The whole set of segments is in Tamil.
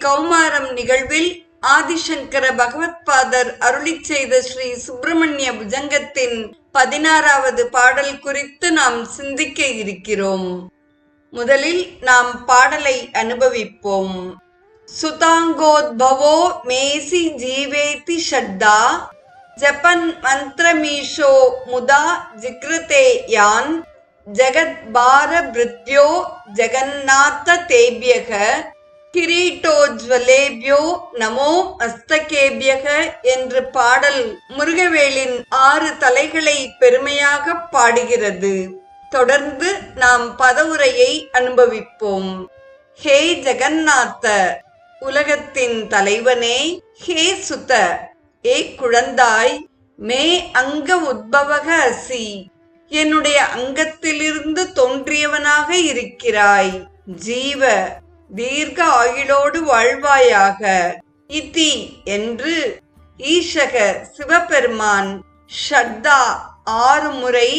கௌமாரம் நிகழ்வில் ஆதிசங்கர பகவத்பாதர் அருளிச் செய்த ஸ்ரீ சுப்பிரமணிய புஜங்கத்தின் 16வது பாடல் குறித்து நாம் சிந்திக்க இருக்கிறோம். முதலில் நாம் பாடலை அனுபவிப்போம். சுதாங்கோத்பவோ மேசி ஜீவேதி ஷட்டா ஜபன் மந்திரமீஷோ முதா ஜிக்ருதே யான் ஜகத் பார பிருத்யோ ஜெகநாத தேபியக கிரீட்டோஜ்வலேபியோ நமோ மஸ்தகேபியக என்று பாடல் முருகவேளின் 6 தலைகளை பெருமையாக பாடுகிறது. தொடர்ந்து நாம் பதவுரையை அனுபவிப்போம். ஹே ஜெகநாத, உலகத்தின் தலைவனே, ஹே சுத, ஏ குழந்தாய், மே அங்க உத்பவக அசி, என்னுடைய அங்கத்திலிருந்து தோன்றியவனாக இருக்கிறாய். ஜீவ, தீர்க்க ஆயுளோடு வாழ்வாயாக. இதி என்று ஈஷக சிவபெருமான் ஷட்டா 6 முறை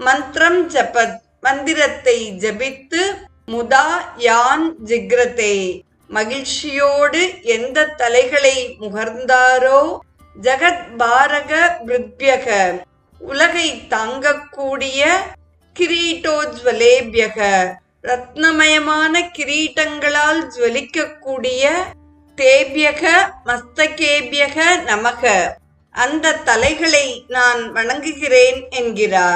மந்திரம் ஜபத் மந்திரத்தை ஜபித்து முதா யான் ஜிக்ரதே மகிழ்ச்சியோடு எந்த தலைகளை முகர்ந்தாரோ ஜகத் பாரக பிருத்யக உலகை தாங்கக்கூடிய கிரீட்டோஜ்வலேபியக ரத்னமயமான கிரீட்டங்களால் ஜுவலிக்கக்கூடிய தேபியக மஸ்தகேபியக நமக அந்த தலைகளை நான் வணங்குகிறேன் என்கிறார்.